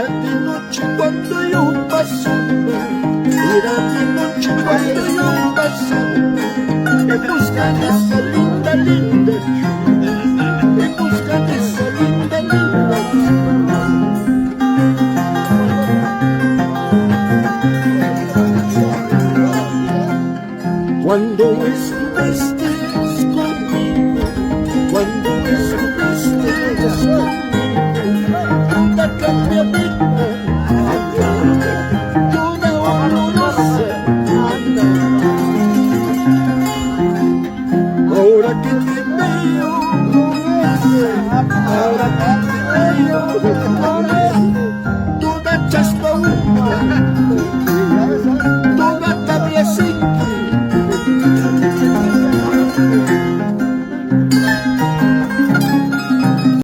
de noche cuando yo pasaba, era de noche cuando yo pasaba, en busca de esa linda, linda chula, en busca de esa linda, linda chula. Cuando